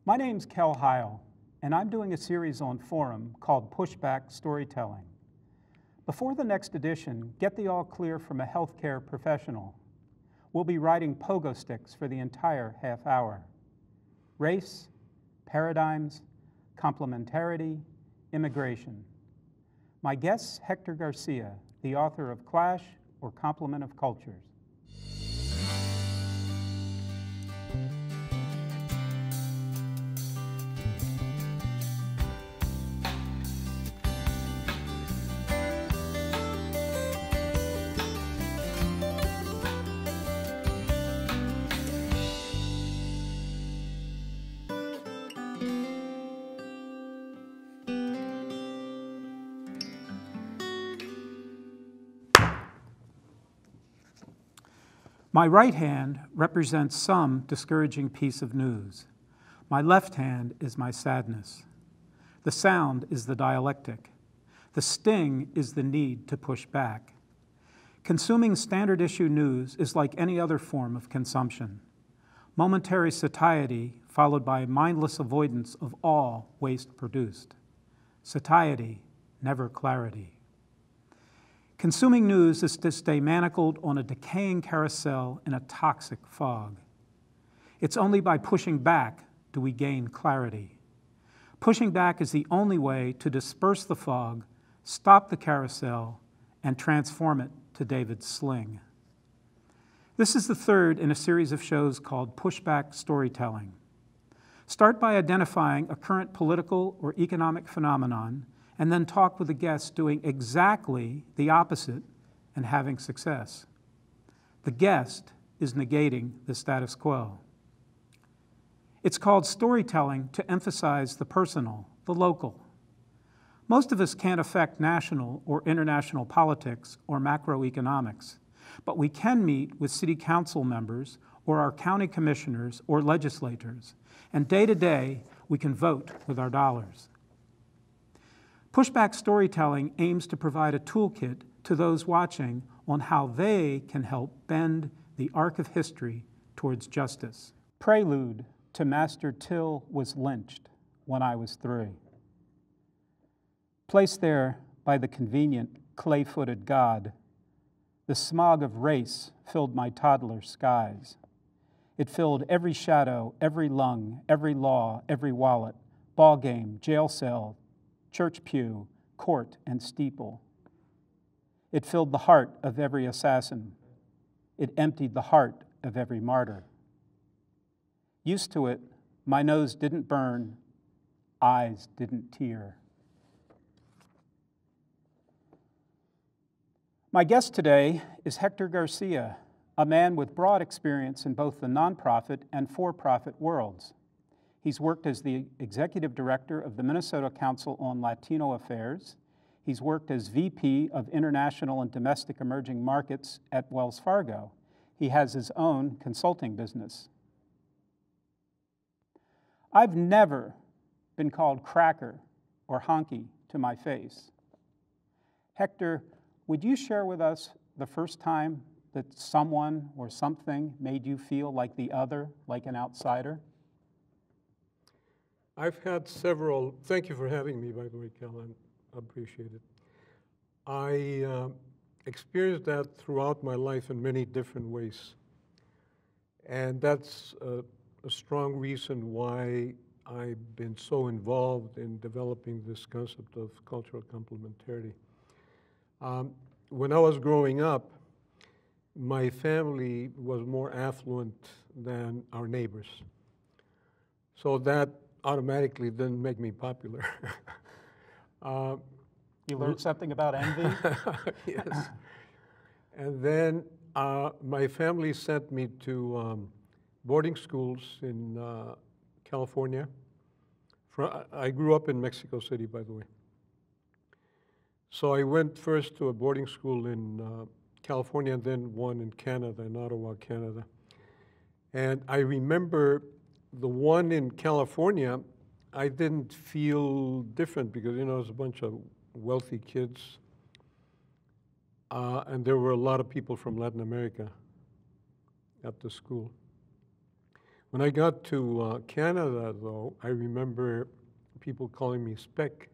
My name's Kel Heyl, and I'm doing a series on Forum called Pushback Storytelling. Before the next edition, get the all clear from a healthcare professional. We'll be riding pogo sticks for the entire half hour. Race, paradigms, complementarity, immigration. My guest, Hector Garcia, the author of Clash or Complement of Cultures. My right hand represents some discouraging piece of news. My left hand is my sadness. The sound is the dialectic. The sting is the need to push back. Consuming standard issue news is like any other form of consumption. Momentary satiety followed by mindless avoidance of all waste produced. Satiety, never clarity. Consuming news is to stay manacled on a decaying carousel in a toxic fog. It's only by pushing back do we gain clarity. Pushing back is the only way to disperse the fog, stop the carousel, and transform it to David's sling. This is the third in a series of shows called Pushback Storytelling. Start by identifying a current political or economic phenomenon, and then talk with a guest doing exactly the opposite and having success. The guest is negating the status quo. It's called storytelling to emphasize the personal, the local. Most of us can't affect national or international politics or macroeconomics, but we can meet with city council members or our county commissioners or legislators, and day to day, we can vote with our dollars. Pushback storytelling aims to provide a toolkit to those watching on how they can help bend the arc of history towards justice. Prelude to Master Till was lynched when I was 3. Placed there by the convenient clay-footed God, the smog of race filled my toddler skies. It filled every shadow, every lung, every law, every wallet, ball game, jail cell, church pew, court, and steeple. It filled the heart of every assassin. It emptied the heart of every martyr. Used to it, my nose didn't burn, eyes didn't tear. My guest today is Hector Garcia, a man with broad experience in both the nonprofit and for-profit worlds. He's worked as the executive director of the Minnesota Council on Latino Affairs. He's worked as VP of International and Domestic Emerging Markets at Wells Fargo. He has his own consulting business. I've never been called cracker or honky to my face. Hector, would you share with us the first time that someone or something made you feel like the other, like an outsider? I've had several, thank you for having me, by the way, Kel, I appreciate it. I experienced that throughout my life in many different ways. And that's a strong reason why I've been so involved in developing this concept of cultural complementarity. When I was growing up, my family was more affluent than our neighbors. So that automatically didn't make me popular. You learned something about envy? Yes. And then my family sent me to boarding schools in California. I grew up in Mexico City, by the way. So I went first to a boarding school in California and then one in Canada, in Ottawa, Canada. And I remember the one in California, I didn't feel different because, it was a bunch of wealthy kids. And there were a lot of people from Latin America at the school. When I got to Canada, though, I remember people calling me Spec.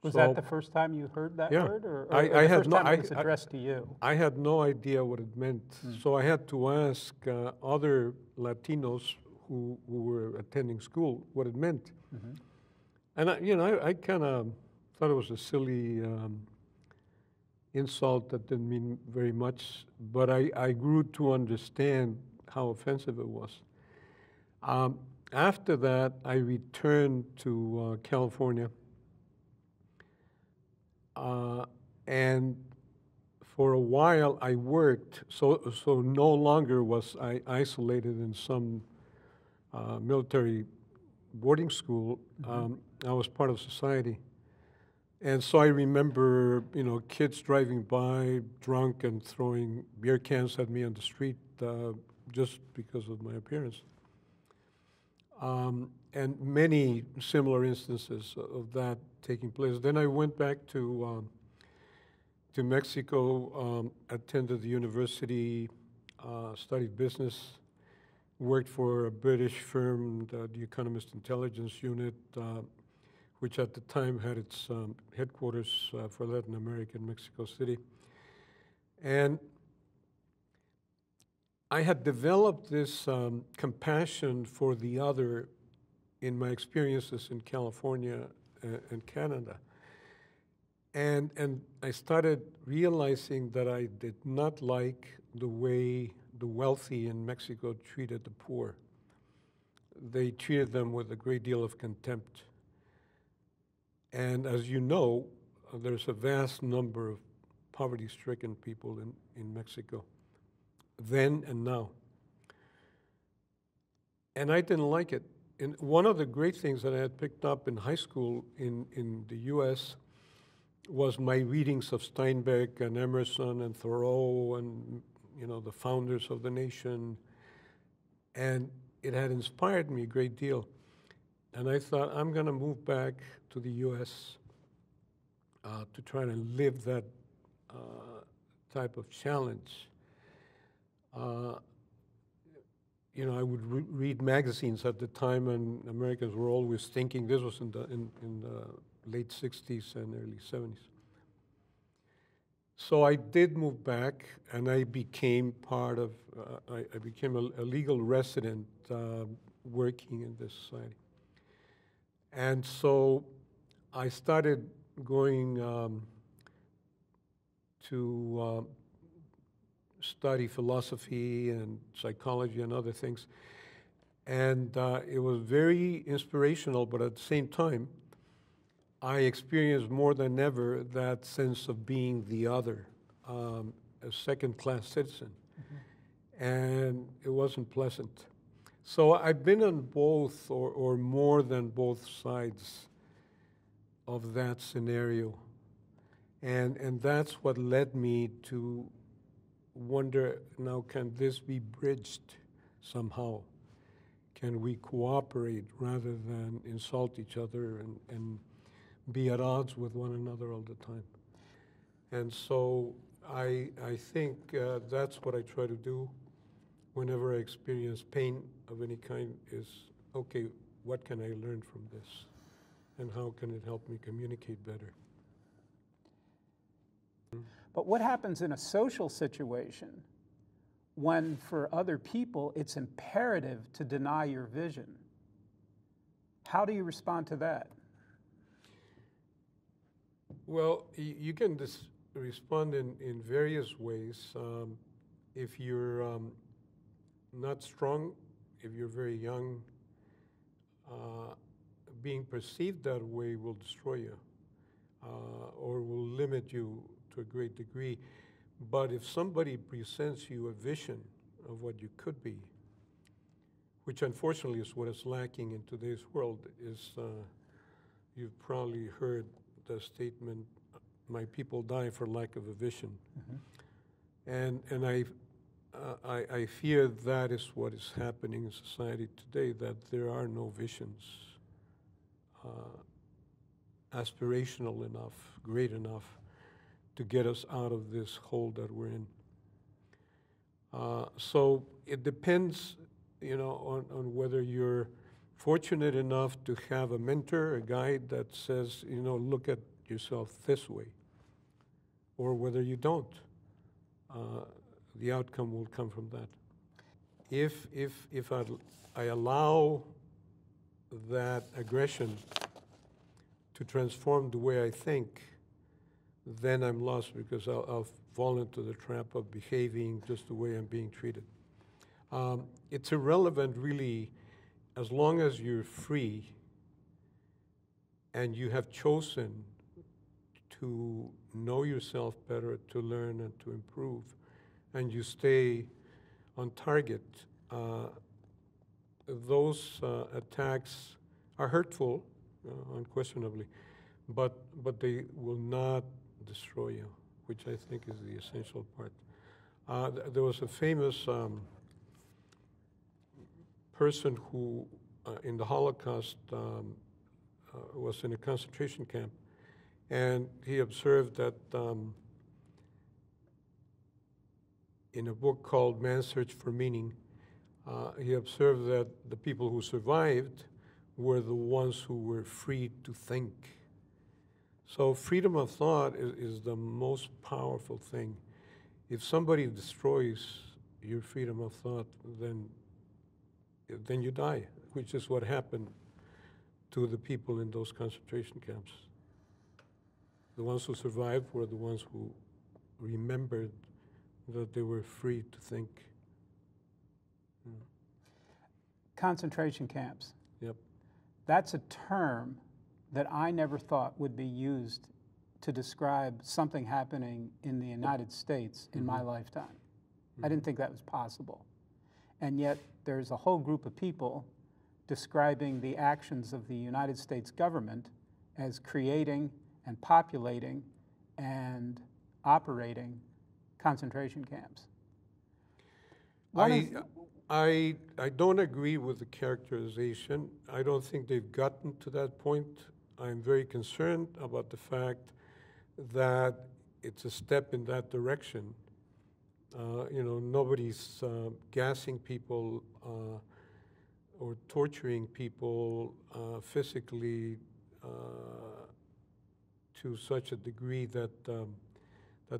Was that the first time you heard that Yeah. word, or I the had first no- time it was addressed to you? I had no idea what it meant, so I had to ask other Latinos who were attending school what it meant. And I kind of thought it was a silly insult that didn't mean very much, but I grew to understand how offensive it was. After that, I returned to California, and for a while I worked, so no longer was I isolated in some military boarding school. I was part of society. And so I remember, kids driving by drunk and throwing beer cans at me on the street just because of my appearance. And many similar instances of that taking place. Then I went back to Mexico, attended the university, studied business, worked for a British firm, the Economist Intelligence Unit, which at the time had its headquarters for Latin America in Mexico City. And I had developed this compassion for the other in my experiences in California and Canada. And I started realizing that I did not like the way the wealthy in Mexico treated the poor. They treated them with a great deal of contempt. And as you know, there's a vast number of poverty-stricken people in Mexico, then and now. And I didn't like it. And one of the great things that I had picked up in high school in the US was my readings of Steinbeck and Emerson and Thoreau and the founders of the nation. And it had inspired me a great deal. And I thought, I'm going to move back to the US to try to live that type of challenge. I would read magazines at the time, and Americans were always thinking, this was in the late 60s and early 70s. So I did move back, and I became part of, I became a legal resident working in this society. And so I started going to study philosophy and psychology and other things. And it was very inspirational, but at the same time, I experienced more than ever that sense of being the other, a second-class citizen. And it wasn't pleasant. So I've been on both or more than both sides of that scenario. And that's what led me to wonder, now, can this be bridged somehow? Can we cooperate rather than insult each other and be at odds with one another all the time? And so I think that's what I try to do whenever I experience pain of any kind is, okay, what can I learn from this? And how can it help me communicate better? But what happens in a social situation when for other people it's imperative to deny your vision? How do you respond to that? Well, you can respond in various ways. If you're not strong, if you're very young, being perceived that way will destroy you or will limit you to a great degree. But if somebody presents you a vision of what you could be, which unfortunately is what is lacking in today's world, is you've probably heard the statement, my people die for lack of a vision. And I fear that is what is happening in society today, that there are no visions aspirational enough, great enough to get us out of this hole that we're in. So it depends on whether you're fortunate enough to have a mentor, a guide that says, look at yourself this way, or whether you don't. The outcome will come from that. If I allow that aggression to transform the way I think, then I'm lost, because I'll fall into the trap of behaving just the way I'm being treated. It's irrelevant, really, as long as you're free and you have chosen to know yourself better, to learn and to improve, and you stay on target. Those attacks are hurtful, unquestionably, but they will not destroy you, which I think is the essential part. There was a famous person who, in the Holocaust, was in a concentration camp, and he observed that in a book called Man's Search for Meaning, he observed that the people who survived were the ones who were free to think. So freedom of thought is the most powerful thing. If somebody destroys your freedom of thought, then you die, which is what happened to the people in those concentration camps. The ones who survived were the ones who remembered that they were free to think. Concentration camps. Yep. That's a term that I never thought would be used to describe something happening in the United States in my lifetime. I didn't think that was possible. And yet there's a whole group of people describing the actions of the United States government as creating and populating and operating concentration camps. I don't agree with the characterization. I don't think they've gotten to that point. I'm very concerned about the fact that it's a step in that direction. Nobody's gassing people or torturing people physically to such a degree that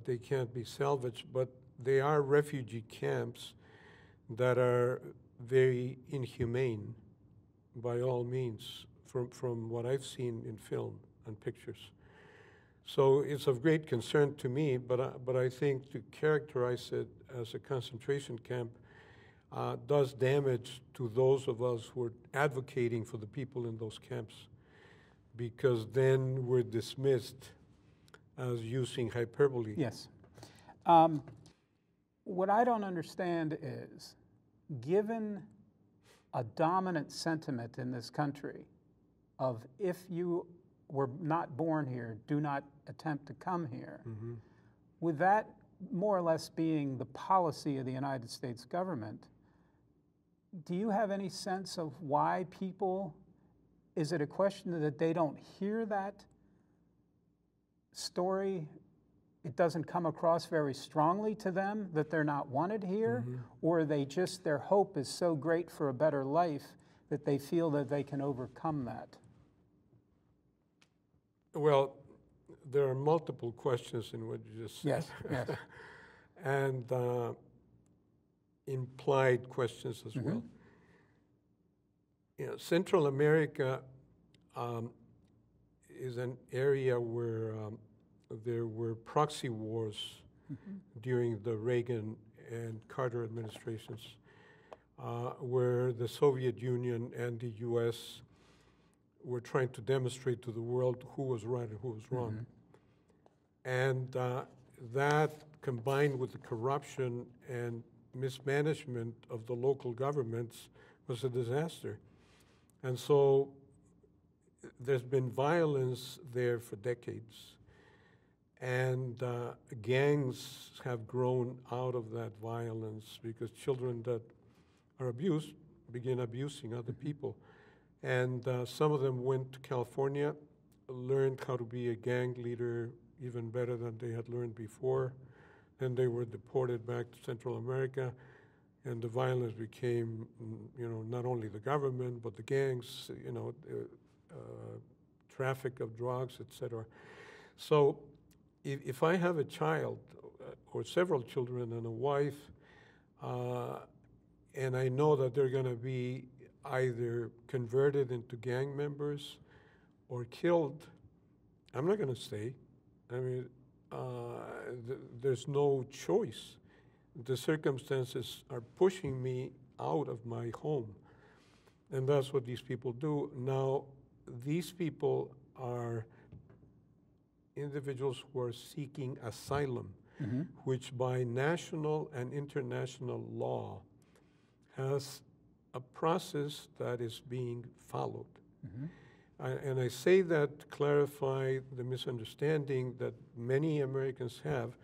they can't be salvaged, but they are refugee camps that are very inhumane by all means, from what I've seen in film and pictures. So it's of great concern to me, but I think to characterize it as a concentration camp does damage to those of us who are advocating for the people in those camps, because then we're dismissed as using hyperbole. Yes. What I don't understand is, given a dominant sentiment in this country of, if you were not born here, do not attempt to come here, with that more or less being the policy of the United States government, do you have any sense of why people, is it a question that they don't hear that story? It doesn't come across very strongly to them that they're not wanted here? Or they just, their hope is so great for a better life that they feel that they can overcome that? Well, there are multiple questions in what you just said. Yes, yes. And implied questions as well. Central America is an area where there were proxy wars during the Reagan and Carter administrations, where the Soviet Union and the US were trying to demonstrate to the world who was right and who was wrong. And that, combined with the corruption and mismanagement of the local governments, was a disaster. And so there's been violence there for decades. And gangs have grown out of that violence, because children that are abused begin abusing other people. And some of them went to California, learned how to be a gang leader even better than they had learned before. Then they were deported back to Central America. and the violence became, not only the government, but the gangs, traffic of drugs, etc. So if I have a child or several children and a wife, and I know that they're going to be either converted into gang members or killed, I'm not going to stay. I mean, there's no choice. The circumstances are pushing me out of my home. And that's what these people do. Now, these people are individuals who are seeking asylum, which by national and international law has a process that is being followed. And I say that to clarify the misunderstanding that many Americans have,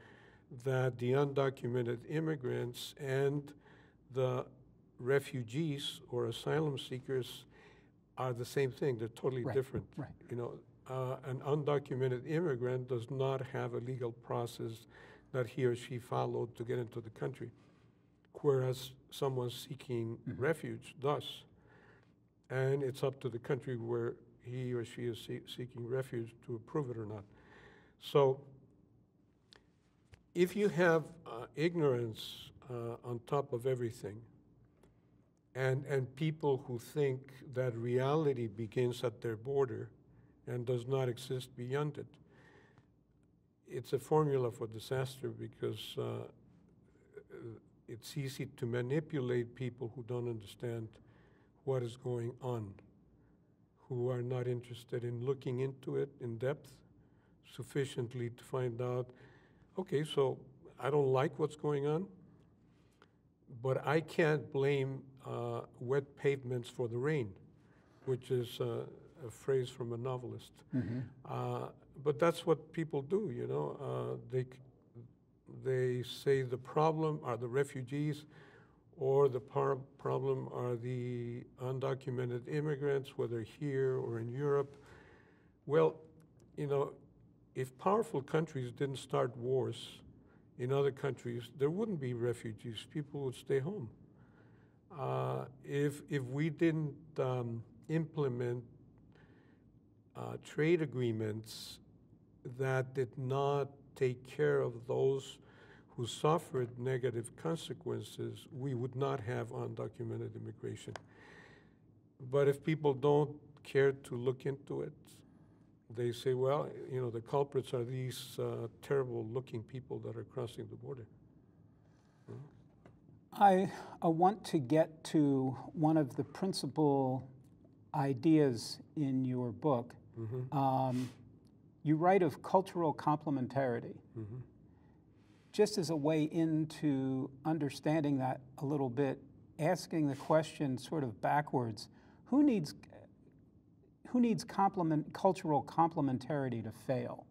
that the undocumented immigrants and the refugees or asylum seekers are the same thing. They're totally different. Right. An undocumented immigrant does not have a legal process that he or she followed to get into the country, whereas someone seeking refuge does. And it's up to the country where he or she is seeking refuge to approve it or not. So if you have ignorance on top of everything, and people who think that reality begins at their border and does not exist beyond it, it's a formula for disaster, because it's easy to manipulate people who don't understand what is going on, who are not interested in looking into it in depth sufficiently to find out, okay, so I don't like what's going on, but I can't blame wet pavements for the rain, which is a phrase from a novelist. But that's what people do, they say the problem are the refugees, or the problem are the undocumented immigrants, whether here or in Europe. Well, if powerful countries didn't start wars in other countries, there wouldn't be refugees. People would stay home. If we didn't implement trade agreements that did not take care of those who suffered negative consequences, we would not have undocumented immigration. But if people don't care to look into it, they say, well, the culprits are these terrible-looking people that are crossing the border. I want to get to one of the principal ideas in your book. You write of cultural complementarity. Just as a way into understanding that a little bit, asking the question sort of backwards, who needs cultural complementarity to fail?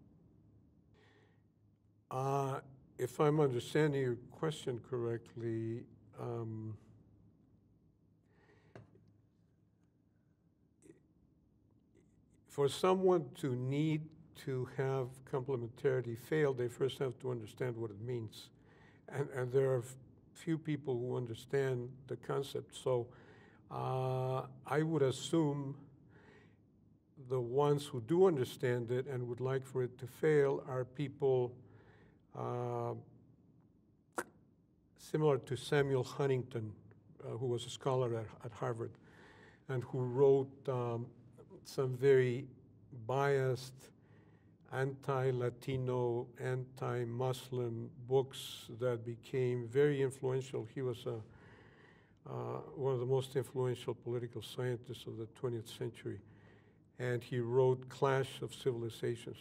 If I'm understanding your question correctly, for someone to need to have complementarity fail, they first have to understand what it means. And there are few people who understand the concept. So I would assume the ones who do understand it and would like for it to fail are people similar to Samuel Huntington, who was a scholar at Harvard, and who wrote some very biased, anti-Latino, anti-Muslim books that became very influential. He was one of the most influential political scientists of the 20th century. And he wrote Clash of Civilizations,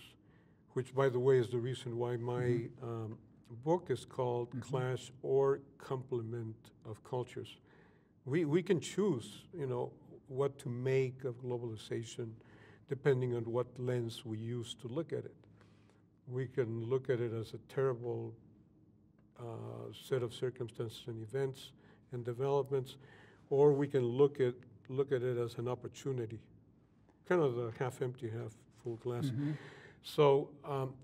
which, by the way, is the reason why my book is called Clash or Complement of Cultures. We can choose, what to make of globalization depending on what lens we use to look at it. We can look at it as a terrible set of circumstances and events and developments, or we can look at it as an opportunity, kind of the half-empty, half-full glass. So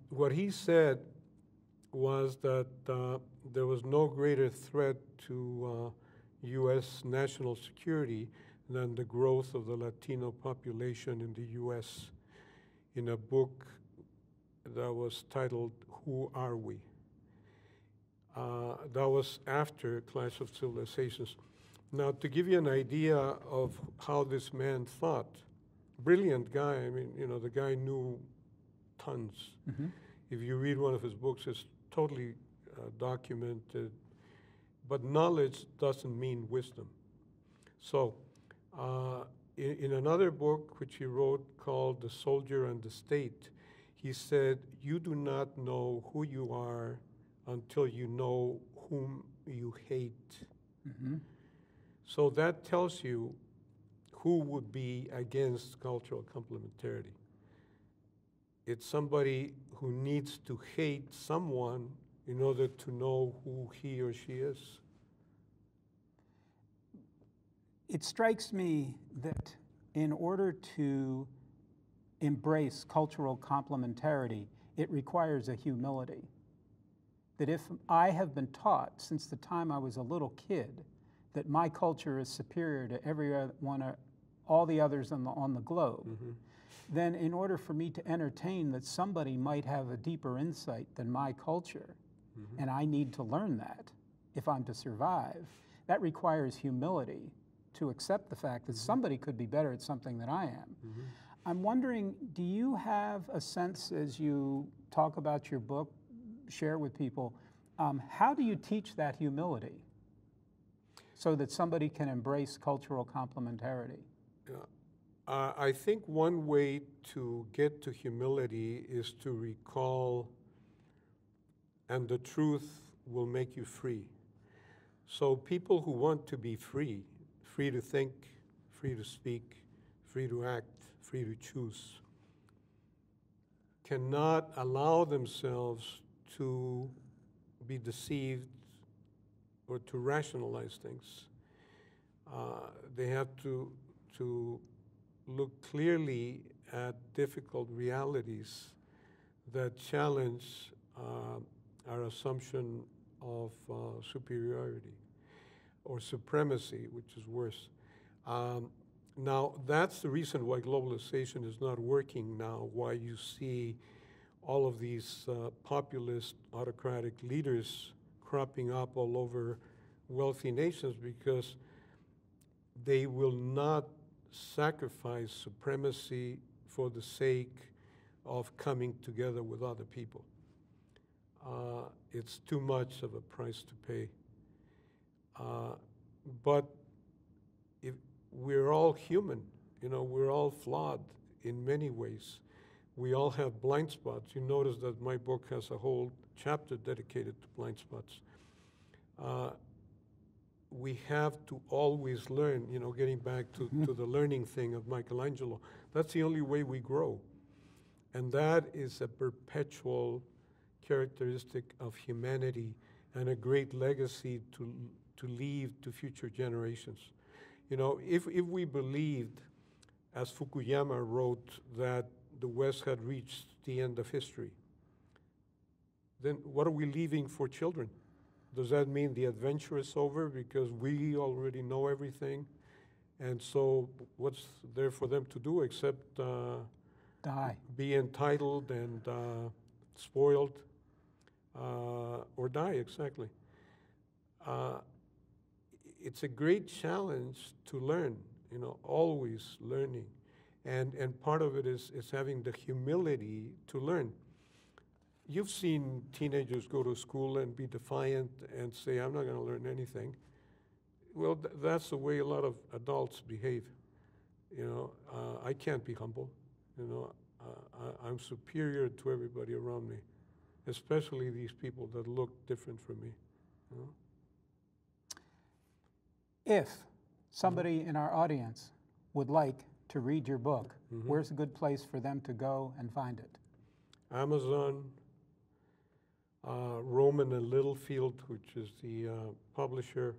what he said was that there was no greater threat to U.S. national security than the growth of the Latino population in the U.S. in a book that was titled, Who Are We? That was after Clash of Civilizations. Now, to give you an idea of how this man thought, brilliant guy, I mean, you know, the guy knew tons. Mm-hmm. If you read one of his books, it's totally documented, but knowledge doesn't mean wisdom. So, in another book which he wrote called The Soldier and the State, he said, you do not know who you are until you know whom you hate. Mm-hmm. So that tells you who would be against cultural complementarity. It's somebody who needs to hate someone in order to know who he or she is. It strikes me that in order to embrace cultural complementarity, it requires a humility. That if I have been taught since the time I was a little kid that my culture is superior to all the others on the globe, mm-hmm. then in order for me to entertain that somebody might have a deeper insight than my culture, mm-hmm. and I need to learn that if I'm to survive, that requires humility to accept the fact that mm-hmm. somebody could be better at something than I am. Mm-hmm. I'm wondering, do you have a sense as you talk about your book, share with people, how do you teach that humility so that somebody can embrace cultural complementarity? I think one way to get to humility is to recall, and the truth will make you free. So people who want to be free, free to think, free to speak, free to act, free to choose, cannot allow themselves to be deceived or to rationalize things. They have to look clearly at difficult realities that challenge our assumption of superiority or supremacy, which is worse. Now, that's the reason why globalization is not working now, why you see all of these populist autocratic leaders cropping up all over wealthy nations, because they will not sacrifice supremacy for the sake of coming together with other people. It's too much of a price to pay. But if we're all human, you know, we're all flawed in many ways. We all have blind spots. You notice that my book has a whole chapter dedicated to blind spots. We have to always learn, you know, getting back to the learning thing of Michelangelo. That's the only way we grow. And that is a perpetual characteristic of humanity and a great legacy to leave to future generations. You know, if we believed, as Fukuyama wrote, that the West had reached the end of history, then what are we leaving for children? Does that mean the adventure is over because we already know everything? And so what's there for them to do except die, be entitled and spoiled, or die, exactly. It's a great challenge to learn, you know, always learning. And part of it is having the humility to learn. You've seen teenagers go to school and be defiant and say, I'm not going to learn anything. Well, that's the way a lot of adults behave. You know, I can't be humble. You know, I'm superior to everybody around me, especially these people that look different from me. You know? If somebody in our audience would like to read your book, where's a good place for them to go and find it? Amazon, Rowman and Littlefield, which is the publisher.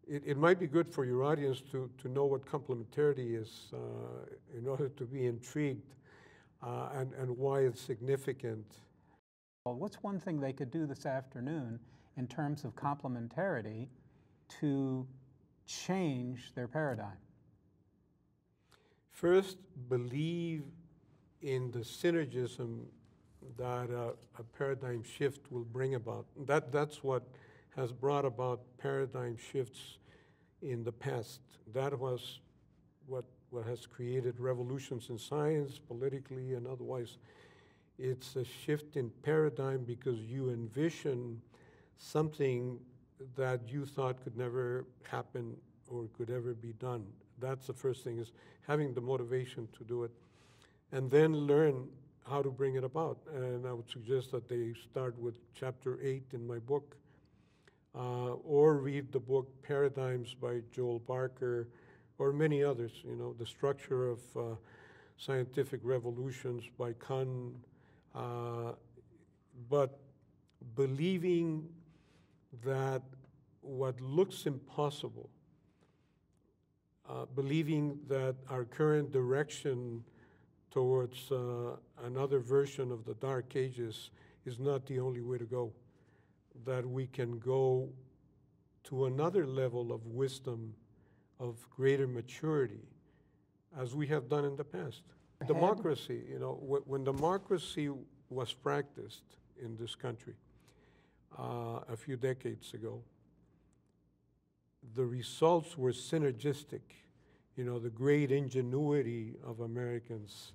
It might be good for your audience to know what complementarity is in order to be intrigued and why it's significant. Well, what's one thing they could do this afternoon in terms of complementarity to change their paradigm? First, believe in the synergism that a paradigm shift will bring about. That's what has brought about paradigm shifts in the past. That was what has created revolutions in science, politically and otherwise. It's a shift in paradigm because you envision something that you thought could never happen or could ever be done. That's the first thing, is having the motivation to do it. And then learn how to bring it about. And I would suggest that they start with chapter 8 in my book, or read the book Paradigms by Joel Barker, or many others, you know, The Structure of Scientific Revolutions by Kuhn. But believing that what looks impossible, believing that our current direction towards another version of the Dark Ages is not the only way to go, that we can go to another level of wisdom, of greater maturity, as we have done in the past. Democracy, you know, when democracy was practiced in this country a few decades ago, the results were synergistic. You know, the great ingenuity of Americans,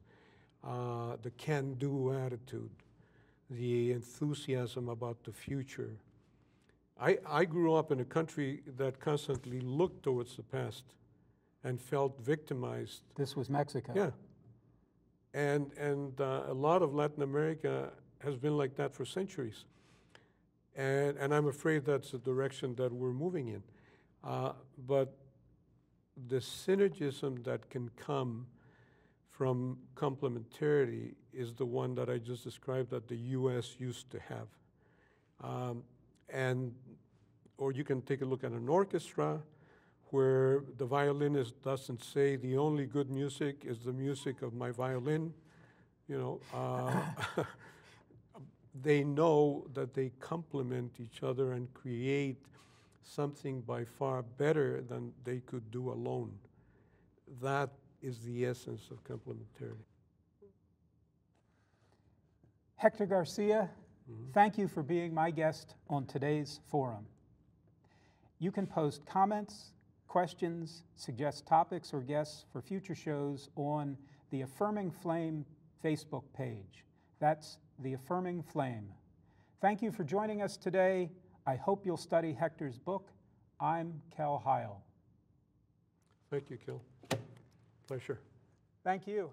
the can-do attitude, the enthusiasm about the future. I grew up in a country that constantly looked towards the past and felt victimized. This was Mexico. Yeah. And a lot of Latin America has been like that for centuries. And I'm afraid that's the direction that we're moving in. But the synergism that can come from complementarity is the one that I just described that the U.S. used to have. Or you can take a look at an orchestra where the violinist doesn't say the only good music is the music of my violin. You know, they know that they complement each other and create something by far better than they could do alone. That is the essence of complementarity. Hector Garcia, thank you for being my guest on today's forum. You can post comments, questions, suggest topics or guests for future shows on the Affirming Flame Facebook page. That's the Affirming Flame. Thank you for joining us today. I hope you'll study Hector's book. I'm Kel Heyl. Thank you, Kel. Pleasure. Thank you.